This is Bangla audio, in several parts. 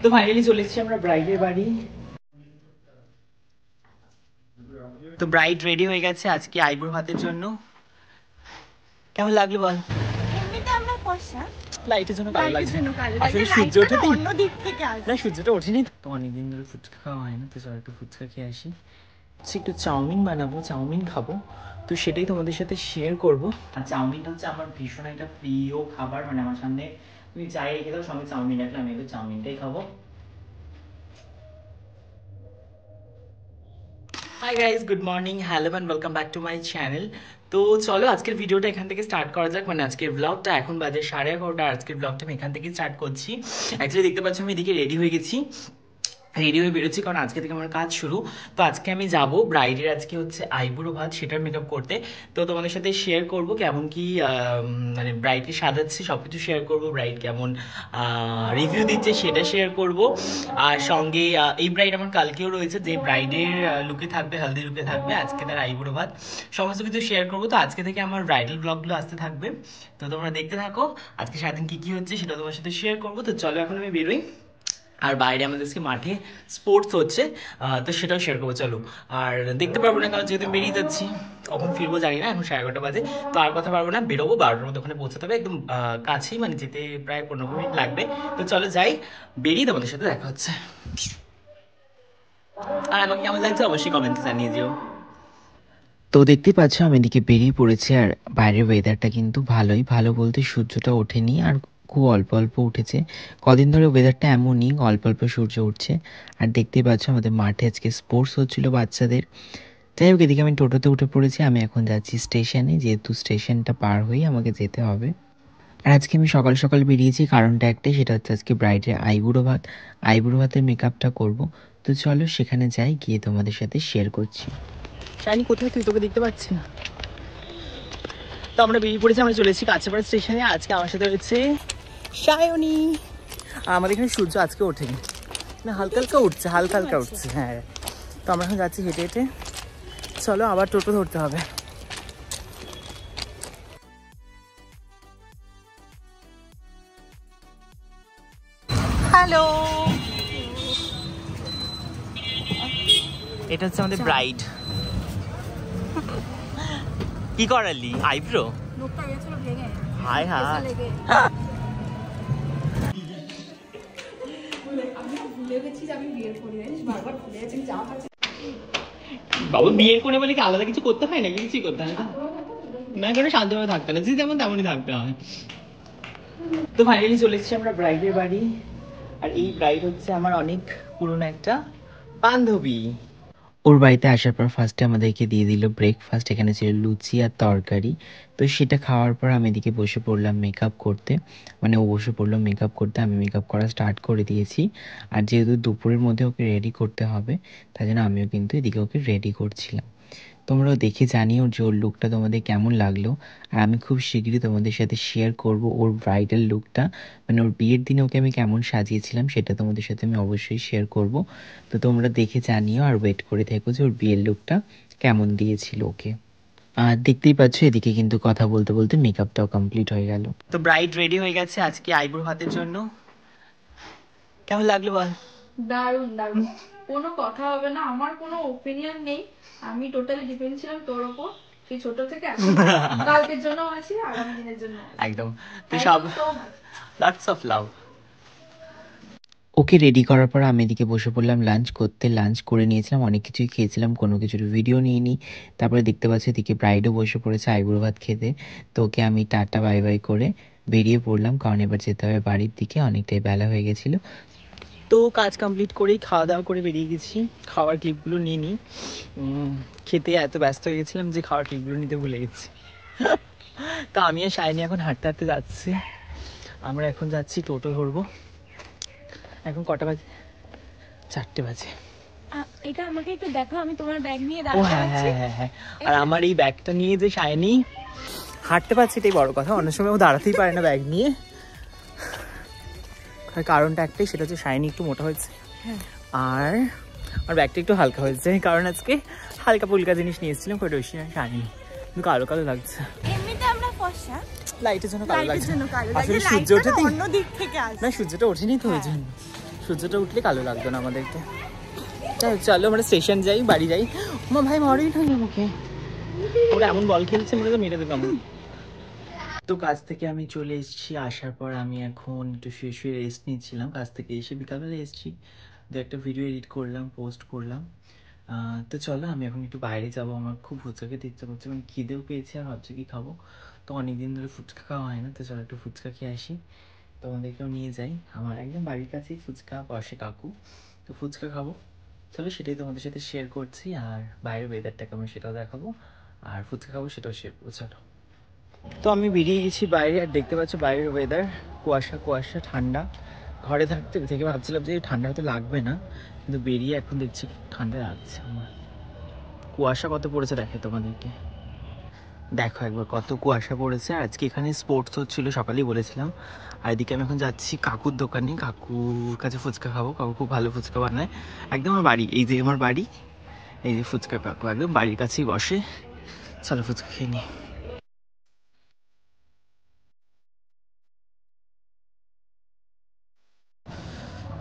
তো ফাইনালি চলে এসেছি আমরা ব্রাইডের বাড়ি। তো ব্রাইড রেডি হয়ে গেছে আজকে আইব্রো ভাতের জন্য। কেমন লাগলো বল? এমনিতে আমরা ফর্সা, লাইটের জন্য কালো লাগছে। আসলে সূর্য ওঠে তো অন্য দিক থেকে আসে। না সূর্যটা ওঠেনি তো, অনেকদিন ধরে ফুচকা খাওয়া হয় না, তো চল একটু ফুচকা খেয়ে আসি। একটু চাউমিন বানাবো, চাউমিন খাবো, তো সেটাই তোমাদের সাথে শেয়ার করবো। আর চাউমিনটা হচ্ছে আমার ভীষণ একটা প্রিয় খাবার, মানে আমার সামনে তুমি চাই রেখে দাও সঙ্গে চাউমিন রাখলে আমি একটু চাউমিনটাই খাবো। Hi guys, good morning, hello and welcome back to my channel. তো চলো আজকের ভিডিওটা এখান থেকে স্টার্ট করা যাক। মানে আজকের ব্লগটা এখন বাজে 11:30, আজকের ব্লগটা আমি এখান থেকে স্টার্ট করছি। অ্যাকচুয়ালি দেখতে পাচ্ছ আমি এদিকে রেডি হয়ে গেছি, রেডি হয়ে বেরোচ্ছি, কারণ আজকে থেকে আমার কাজ শুরু। তো আজকে আমি যাব ব্রাইডের, আজকে হচ্ছে আইব্রো ভাত, সেটার মেকআপ করতে। তো তোমাদের সাথে শেয়ার করব কেমন কি মানে ব্রাইডকে সাজাচ্ছি, সব কিছু শেয়ার করবো। ব্রাইড কেমন রিভিউ দিচ্ছে সেটা শেয়ার করব। আর সঙ্গে এই ব্রাইড আমার কালকেও রয়েছে, যে ব্রাইডের লুকে থাকবে, হেলদি লুকে থাকবে, আজকে তার আইব্রো ভাত, সমস্ত কিছু শেয়ার করবো। তো আজকে থেকে আমার ব্রাইডাল ব্লগগুলো আসতে থাকবে, তো তোমরা দেখতে থাকো। আজকে সারাদিন কী কী হচ্ছে সেটা তোমার সাথে শেয়ার করবো। তো চলো এখন আমি বেরোই। আর বাইরে আমাদের মাঠে স্পোর্টস হচ্ছে, তো সেটাও শেয়ার করবো। চলো, আর দেখতে পারবো না কারণ যেহেতু বেরিয়ে যাচ্ছি, কখন ফিরবো জানি না, এখন 11:30 বাজে। তো আর কথা পারবো না, বেরোবো 12টার মধ্যে ওখানে পৌঁছাতে হবে, একদম কাছেই, মানে যেতে প্রায় 15 মিনিট লাগবে। তো চলো যাই, বেরিয়ে তোমাদের সাথে দেখা হচ্ছে। আর আমাকে কেমন লাগছে অবশ্যই কমেন্টে জানিয়ে দিও। তো দেখতে পাচ্ছ আমি এদিকে বেরিয়ে পড়েছি, আর বাইরের ওয়েদারটা কিন্তু ভালোই, ভালো বলতে সূর্যটা ওঠেনি আর খুব অল্প অল্প উঠেছে। কদিন ধরে ওয়েদারটা এমনই, অল্প অল্প সূর্য উঠছে। আর দেখতে পাচ্ছ আমাদের মাঠে আজকে স্পোর্টস হচ্ছিল বাচ্চাদের। যাই হোক, এদিকে আমি টোটোতে উঠে পড়েছি, আমি এখন যাচ্ছি স্টেশনে, যেহেতু স্টেশনটা পার হয়েই আমাকে যেতে হবে। আর আজকে আমি সকাল সকাল বেরিয়েছি, কারণটা একটাই, সেটা হচ্ছে আজকে ব্রাইডের আইব্রো ভাত, আইব্রো ভাতের মেকআপটা করব। তো চলো সেখানে যাই, গিয়ে তোমাদের সাথে শেয়ার করছি। শাইনি কোথায় তুই? তোকে দেখতে পাচ্ছি না। তো আমরা বেরিয়ে পড়েছি, আমরা চলে এসেছি কাছাপাড়া স্টেশনে। আজকে আমার সাথে রয়েছে সায়নী। আর আমাদের এখানে সূর্য আজকে ওঠেনি, না হালকা হালকা উঠছে, হালকা হালকা উঠছে। হ্যাঁ, তো আমরা এখন যাচ্ছি হেঁটে হেঁটে। চলো আবার টোটো ধরতে হবে। হ্যালো, এটা হচ্ছে আমাদের ব্রাইড। কি করালি? আইব্রো? হাই হাই, বাবা বিয়ের করে বলে কি আলাদা কিছু করতে হয় নাকি? কিছুই করতে হয় না, না কেন শান্তভাবে থাকতে না, যে যেমন তেমনই থাকতে হয়। তো ফাইনালি চলে এসেছি আমরা ব্রাইডের বাড়ি। আর এই ব্রাইড হচ্ছে আমার অনেক পুরনো একটা বান্ধবী। ওর বাড়িতে আসার পর ফার্স্টে আমাদেরকে দিয়ে দিল ব্রেকফাস্ট। এখানে ছিল লুচি আর তরকারি। তো সেটা খাওয়ার পর আমি এদিকে বসে পড়লাম মেকআপ করতে, মানে ও বসে পড়লো মেকআপ করতে, আমি মেকআপ করা স্টার্ট করে দিয়েছি। আর যেহেতু দুপুরের মধ্যে ওকে রেডি করতে হবে, তাই জন্য আমিও কিন্তু এদিকে ওকে রেডি করছিলাম। তোমরাও দেখে জানিও যে ওর লুকটা তোমাদের কেমন লাগলো। আর আমি খুব শীঘ্রই তোমাদের সাথে শেয়ার করব ওর ব্রাইডাল লুকটা, মানে ওর বিয়ের দিনে ওকে আমি কেমন সাজিয়েছিলাম সেটা তোমাদের সাথে আমি অবশ্যই শেয়ার করব। তো তোমরা দেখে জানিও আর ওয়েট করে থেকো যে ওর বিয়ের লুকটা কেমন দিয়েছিল ওকে। আর দেখতেই পাচ্ছ এদিকে কিন্তু কথা বলতে বলতে মেকআপটাও কমপ্লিট হয়ে গেল। তো ব্রাইড রেডি হয়ে গেছে আজকে আইব্রো ভাতের জন্য। কেমন লাগলো বল? দারুণ দারুণ, কোনো কথা হবে না, আমার কোনো ওপিনিয়ন নেই, আমি টোটালি ডিপেন্ড ছিলাম তোর উপর, সেই ছোট থেকে কালকের জন্য আছি, আগামী দিনের জন্য একদম। তো সব lots of love. Okay ready করার পর আমি এদিকে বসে পড়লাম লাঞ্চ করতে। লাঞ্চ করে নিয়েছিলাম, অনেক কিছুই খেয়েছিলাম, কোনো কিছুর ভিডিও নিইনি। তারপরে দেখতে পাচ্ছি এদিকে ব্রাইডও বসে পড়েছে আইব্রো ভাত খেতে। তো ওকে আমি টাটা বাই বাই করে বেরিয়ে পড়লাম, কারণ এবার যেতে হবে বাড়ির দিকে, অনেকটাই বেলা হয়ে গেছিলো। তো কাজ কমপ্লিট করেই খাওয়া দাওয়া করে বেরিয়ে গেছি। খাওয়ার ক্লিপগুলো নিয়ে নিই, খেতে এত ব্যস্ত হয়ে গেছিলাম যে খাওয়ার ক্লিপগুলো নিতে ভুলে গেছি। তো আমি আর শাইনি এখন হাঁটতে হাঁটতে যাচ্ছি। আমরা এখন যাচ্ছি টোটো ধরবো। এখন কটা বাজে? 4টে বাজে। এটা আমাকে একটু দেখো, আমি তোমার ব্যাগ নিয়ে ও হ্যাঁ হ্যাঁ হ্যাঁ হ্যাঁ। আর আমার এই ব্যাগটা নিয়ে যে শাইনি হাঁটতে পারছে এটাই বড় কথা, অন্য সময় ও দাঁড়াতেই পারে না ব্যাগ নিয়ে। কারণটা একটাই, সেটা হচ্ছে শাইনি একটু মোটা হয়েছে আর আমার ব্যাগটা একটু হালকা হয়েছে, কারণ আজকে হালকা ফুলকা জিনিস নিয়ে এসেছিলাম, খুব বেশি শাইনি কিন্তু কালো কালো লাগছে। এমনিতে আমরা ফর্সা, লাইটের জন্য কালো লাগছে। আসলে আসলে সূর্য ওঠে তো অন্য দিক থেকে আসে। না, সূর্যটা ওঠেনি তো ওই জন্য। সূর্যটা উঠলে কালো লাগতো না আমাদেরকে। চলো আমরা স্টেশন যাই, বাড়ি যাই। মা ভাই মরেই না মুখে, ওরা এমন বল খেলছে মনে তো মেরে দেবো আমি। তো কাজ থেকে আমি চলে এসেছি, আসার পর আমি এখন একটু শুয়ে শুয়ে রেস্ট নিচ্ছিলাম। কাজ থেকে এসে বিকালবেলা এসেছি, দু একটা ভিডিও এডিট করলাম, পোস্ট করলাম। তো চলো আমি এখন একটু বাইরে যাবো, আমার খুব ফুচকা খেতে ইচ্ছা করছে, মানে খিদেও পেয়েছি আর ভাবছি কি খাবো। তো অনেকদিন ধরে ফুচকা খাওয়া হয় না, তো চলো একটু ফুচকা খেয়ে আসি। তোমাদেরকেও নিয়ে যাই, আমার একদম বাড়ির কাছেই ফুচকা বসে কাকু, তো ফুচকা খাবো। চলো সেটাই তোমাদের সাথে শেয়ার করছি, আর বাইরের ওয়েদারটা কেমন সেটাও দেখাবো, আর ফুচকা খাবো সেটাও শেয়ার করবো। চলো। তো আমি বেরিয়ে গেছি বাইরে, আর দেখতে পাচ্ছ বাইরের ওয়েদার কুয়াশা কুয়াশা ঠান্ডা। ঘরে থাকতে থেকে ভাবছিলাম যে ঠান্ডা হয়তো লাগবে না, কিন্তু বেরিয়ে এখন দেখছি ঠান্ডা লাগছে আমার। কুয়াশা কত পড়েছে দেখে তোমাদেরকে, দেখো একবার কত কুয়াশা পড়েছে। আজকে এখানে স্পোর্টস হচ্ছিলো, সকালেই বলেছিলাম। আর এদিকে আমি এখন যাচ্ছি কাকুর দোকানে, কাকুর কাছে ফুচকা খাবো। কাকু খুব ভালো ফুচকা বানায়, একদম আমার বাড়ি, এই যে আমার বাড়ি, এই যে ফুচকা কাকু একদম বাড়ির কাছেই বসে। চলো ফুচকা খেয়ে নিই।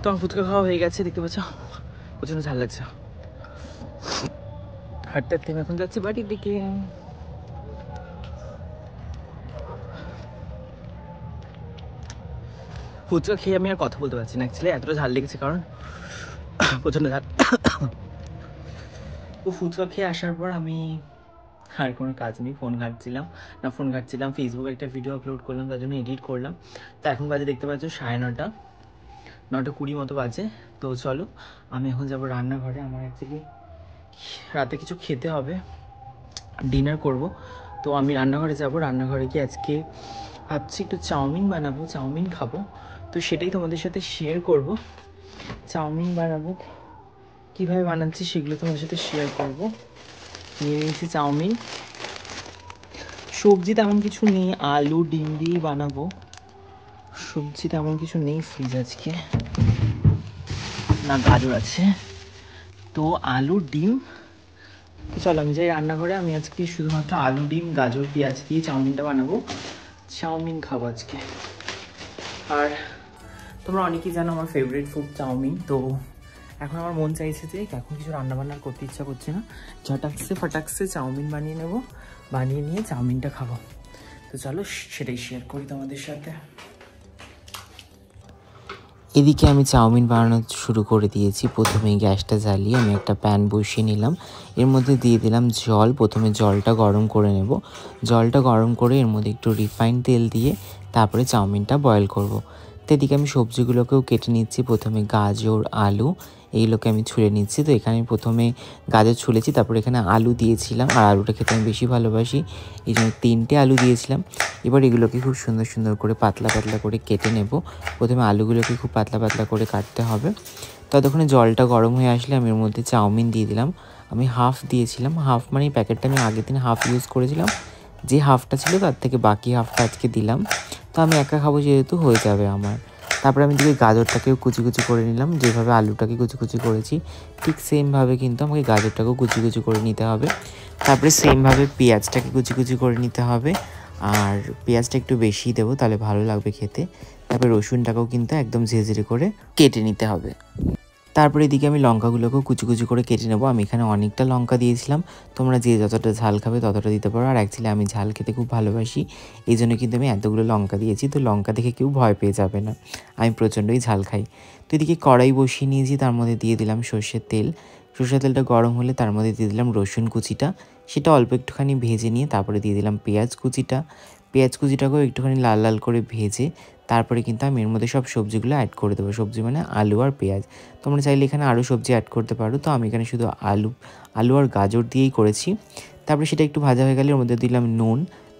তো আমার ফুচকা খাওয়া হয়ে গেছে, দেখতে পাচ্ছ প্রচন্ড ঝাল লাগছে। হাঁটতে হাঁটতে আমি এখন যাচ্ছি বাড়ির দিকে। ফুচকা খেয়ে আমি আর কথা বলতে পারছি না, অ্যাকচুয়ালি এতটা ঝাল লেগেছে, কারণ প্রচন্ড ঝাল। তো ফুচকা খেয়ে আসার পর আমি আর কোনো কাজ নেই, ফোন ঘাঁটছিলাম, ফেসবুকে একটা ভিডিও আপলোড করলাম, তার জন্য এডিট করলাম। তো এখন বাজে দেখতে পাচ্ছ 9:30, 9:20 মতো বাজে। তো চলো আমি এখন যাবো রান্নাঘরে, আমার অ্যাকচুয়ালি রাতে কিছু খেতে হবে, ডিনার করব। তো আমি রান্নাঘরে যাব, রান্নাঘরে গিয়ে আজকে ভাবছি একটু চাউমিন বানাবো, চাউমিন খাবো। তো সেটাই তোমাদের সাথে শেয়ার করব, চাউমিন বানাবো কীভাবে বানাচ্ছি সেগুলো তোমাদের সাথে শেয়ার করব। নিয়ে নিয়েছি চাউমিন, সবজি তেমন কিছু নেই, আলু ডিম দিয়েই বানাবো। সবজি তেমন কিছু নেই ফ্রিজ আজকে, না গাজর আছে, তো আলু ডিম। চলো আমি যাই রান্নাঘরে, আমি আজকে শুধুমাত্র আলু ডিম গাজর পেঁয়াজ দিয়ে চাউমিনটা বানাবো, চাউমিন খাবো আজকে। আর তোমরা অনেকেই জানো আমার ফেভারিট ফুড চাউমিন। তো এখন আমার মন চাইছে যে এখন কিছু রান্নাবান্নার করতে ইচ্ছা করছে না, ফাটাকসে চাউমিন বানিয়ে নেব, বানিয়ে নিয়ে চাউমিনটা খাবো। তো চলো সেটাই শেয়ার করি তোমাদের সাথে। এদিকে আমি চাউমিন বানানো শুরু করে দিয়েছি। প্রথমে গ্যাসটা জ্বালিয়ে আমি একটা প্যান বসিয়ে নিলাম, এর মধ্যে দিয়ে দিলাম জল। প্রথমে জলটা গরম করে নেব, জলটা গরম করে এর মধ্যে একটু রিফাইন্ড তেল দিয়ে তারপরে চাউমিনটা বয়েল করব। তো এদিকে আমি সবজিগুলোকেও কেটে নিচ্ছি, প্রথমে গাজর আলু এইগুলোকে আমি ছুলে নিচ্ছি। তো এখানে প্রথমে গাজর ছুলেছি, তারপর এখানে আলু দিয়েছিলাম, আর আলুটা খেতে আমি বেশি ভালোবাসি, এই জন্য 3টে আলু দিয়েছিলাম। এবার এগুলোকে খুব সুন্দর সুন্দর করে পাতলা পাতলা করে কেটে নেব। প্রথমে আলুগুলোকে খুব পাতলা পাতলা করে কাটতে হবে। ততক্ষণে জলটা গরম হয়ে আসলে আমি এর মধ্যে চাউমিন দিয়ে দিলাম। আমি হাফ দিয়েছিলাম, হাফ মানে প্যাকেটটা আমি আগের দিন হাফ ইউজ করেছিলাম, যে হাফটা ছিল তার থেকে বাকি হাফটা আজকে দিলাম। তো আমি একা খাবো যেহেতু হয়ে যাবে আমার। তারপরে আমি দিকে গাজরটাকেও কুচি কুচি করে নিলাম, যেভাবে আলুটাকে কুচি কুচি করেছি ঠিক সেমভাবে কিন্তু আমাকে গাজরটাকেও কুচি কুচি করে নিতে হবে। তারপরে সেমভাবে পেঁয়াজটাকে কুচি কুচি করে নিতে হবে, আর পেঁয়াজটা একটু বেশি দেবো তাহলে ভালো লাগবে খেতে। তারপরে রসুনটাকেও কিন্তু একদম ঝিরিঝিরি করে কেটে নিতে হবে। তারপরে এদিকে আমি লঙ্কাগুলোকেও কুচি কুচি করে কেটে নেবো। আমি এখানে অনেকটা লঙ্কা দিয়েছিলাম, তোমরা যে যতটা ঝাল খাবে ততটা দিতে পারো। আর অ্যাকচুয়ালি আমি ঝাল খেতে খুব ভালোবাসি, এই জন্য কিন্তু আমি এতগুলো লঙ্কা দিয়েছি। তো লঙ্কা দেখে কেউ ভয় পেয়ে যাবে না, আমি প্রচণ্ডই ঝাল খাই। তো এদিকে কড়াই বসিয়ে নিয়েছি, তার মধ্যে দিয়ে দিলাম সর্ষের তেল। সর্ষের তেলটা গরম হলে তার মধ্যে দিয়ে দিলাম রসুন কুচিটা, সেটা অল্প একটুখানি ভেজে নিয়ে তারপরে দিয়ে দিলাম পেঁয়াজ কুচিটা। পেঁয়াজ কুচিটাকেও একটুখানি লাল লাল করে ভেজে তারপরে কিন্তু আমি এর মধ্যে সব সবজিগুলো অ্যাড করে দেবো। সবজি মানে আলু আর পেঁয়াজ, তোমরা চাইলে এখানে আরও সবজি অ্যাড করতে পারো। তো আমি এখানে শুধু আলু আর গাজর দিয়েই করেছি। তারপরে সেটা একটু ভাজা হয়ে গেলে এর মধ্যে দিলাম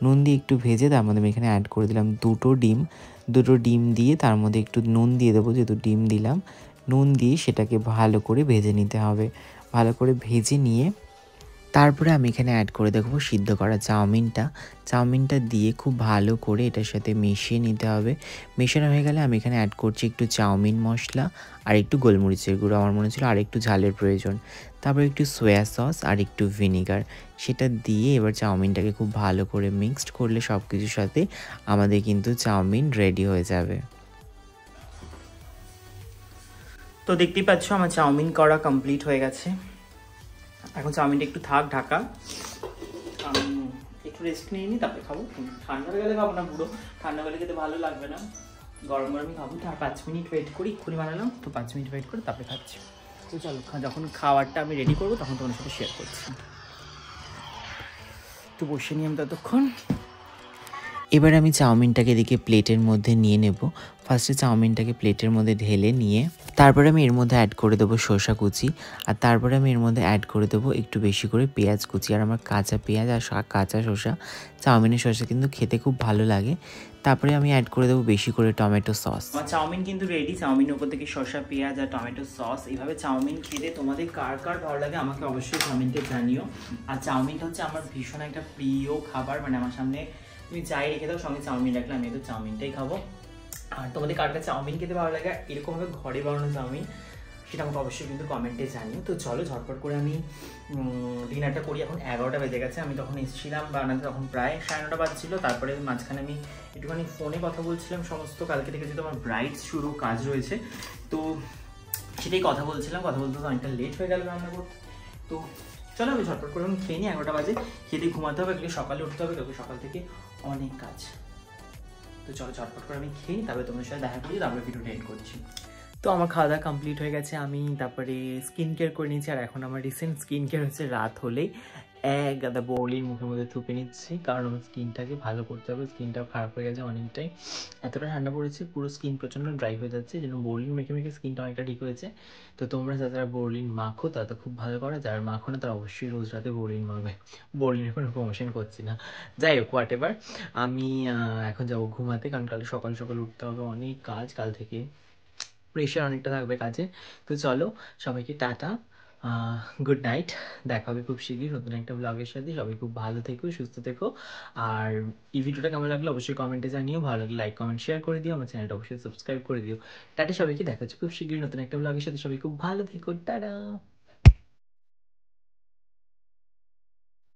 নুন দিয়ে একটু ভেজে তার মধ্যে আমি এখানে অ্যাড করে দিলাম দুটো ডিম দিয়ে তার মধ্যে একটু নুন দিয়ে দেবো, যেহেতু ডিম দিলাম। নুন দিয়ে সেটাকে ভালো করে ভেজে নিতে হবে। ভালো করে ভেজে নিয়ে তারপরে আমি এখানে অ্যাড করে দেখবো সিদ্ধ করা চাউমিনটা দিয়ে খুব ভালো করে এটার সাথে মিশিয়ে নিতে হবে। মেশানো হয়ে গেলে আমি এখানে অ্যাড করছি একটু চাউমিন মশলা আর একটু গোলমরিচের গুঁড়ো, আমার মনে ছিল আর একটু ঝালের প্রয়োজন। তারপরে একটু সয়া সস আর একটু ভিনিগার, সেটা দিয়ে এবার চাউমিনটাকে খুব ভালো করে মিক্সড করলে সব কিছুর সাথে আমাদের কিন্তু চাউমিন রেডি হয়ে যাবে। তো দেখতেই পাচ্ছ আমার চাউমিন করা কমপ্লিট হয়ে গেছে। এখন চাউমিনটা একটু থাক ঢাকা, আমি একটু রেস্ট নিয়ে নিই, তারপরে খাবো। ঠান্ডা হয়ে গেলে খাবো না, পুরো ঠান্ডা হলে খেতে ভালো লাগবে না, গরম গরমই খাবো। তো আর 5 মিনিট ওয়েট করি, এক্ষুনি বানালাম তো 5 মিনিট ওয়েট করে তারপরে খাচ্ছি। তো চলো, যখন খাবারটা আমি রেডি করবো তখন তোমার সাথে শেয়ার করছি। তো বসে নিই আমি ততক্ষণ। এবার আমি চাউমিনটাকে এদিকে প্লেটের মধ্যে নিয়ে নেব। ফার্স্টে চাউমিনটাকে প্লেটের মধ্যে ঢেলে নিয়ে তারপরে আমি এর মধ্যে অ্যাড করে দেবো শসা কুচি, আর তারপরে আমি এর মধ্যে অ্যাড করে দেবো একটু বেশি করে পেঁয়াজ কুচি। আর আমার কাঁচা পেঁয়াজ আর কাঁচা শসা, চাউমিনের শসা কিন্তু খেতে খুব ভালো লাগে। তারপরে আমি অ্যাড করে দেবো বেশি করে টমেটো সস। আমার চাউমিন কিন্তু রেডি। চাউমিনের উপর থেকে শসা, পেঁয়াজ আর টমেটো সস, এইভাবে চাউমিন খেতে তোমাদের কার কার ভালো লাগে আমাকে অবশ্যই কমেন্টে জানিও। আর চাউমিনটা হচ্ছে আমার ভীষণ একটা প্রিয় খাবার, মানে আমার সামনে তুমি যাই রেখে দাও সঙ্গে চাউমিন রাখলে আমি তো চাউমিনটাই খাবো। আর তোমাদের কার কাছে চাউমিন খেতে ভালো লাগে, এরকমভাবে ঘরে বানানো চাউমিন, সেটা আমাকে অবশ্যই কিন্তু কমেন্টে জানিও। তো চলো ঝটপট করে আমি ডিনারটা করি। এখন 11টা বেজে গেছে, আমি তখন এসেছিলাম বানাতে তখন প্রায় 9:30 বাজছিল। তারপরে মাঝখানে আমি একটুখানি ফোনে কথা বলছিলাম, সমস্ত কালকে থেকে যেহেতু আমার ব্রাইড শুরু কাজ রয়েছে, তো সেটাই কথা বলছিলাম, কথা বলতে তো অনেকটা লেট হয়ে গেল রান্না করতে। তো চলো আমি ঝটপট করে আমি খেয়ে নিই, 11টা বাজে, খেতে ঘুমাতে হবে, একটু সকালে উঠতে হবে, কালকে সকাল থেকে অনেক কাজ। তো চলো ঝটপট করে আমি খেয়ে নিই, তারপরে তোমার সাথে দেখা করি, তারপরে ভিডিওটা এন্ড করছি। তো আমার খাওয়া দাওয়া কমপ্লিট হয়ে গেছে, আমি তারপরে স্কিন কেয়ার করে নিয়েছি। আর এখন আমার রিসেন্ট স্কিন কেয়ার হচ্ছে রাত হলেই এক গাদা বোরলিন মুখের মধ্যে থুপে নিচ্ছি, কারণ আমার স্কিনটাকে ভালো করতে হবে। স্কিনটাও খারাপ হয়ে গেছে অনেকটাই, এতটা ঠান্ডা পড়েছে, পুরো স্কিন প্রচণ্ড ড্রাই হয়ে যাচ্ছে, যেন বোরলিন মেখে মেখে স্কিনটা অনেকটা ঠিক হয়েছে। তো তোমরা যারা বোরলিন মাখো তারা তো খুব ভালো করে, যারা মাখো না তারা অবশ্যই রোজ রাতে বোরলিন মাখবে। বোরলিনের কোনো প্রমোশন করছি না, যাই হোক হোয়াট এভার। আমি এখন যাবো ঘুমাতে, কারণ কাল সকাল সকাল উঠতে হবে, অনেক কাজ, কাল থেকে প্রেশার অনেকটা থাকবে কাজে। তো চলো সবাইকে টাটা, গুড নাইট, দেখা হবে খুব শীঘ্রই নতুন একটা ব্লগের সাথে। সবাই খুব ভালো থেকো, সুস্থ থেকো। আর এই ভিডিওটা কেমন লাগলো অবশ্যই কমেন্টে জানিও, ভালো লাগলে লাইক কমেন্ট শেয়ার করে দিও, আমার চ্যানেলটা অবশ্যই সাবস্ক্রাইব করে দিও। টাটা, সবাইকে দেখা হচ্ছে খুব শীঘ্রই নতুন একটা ব্লগের সাথে। সবাই খুব ভালো থেকো, টাটা।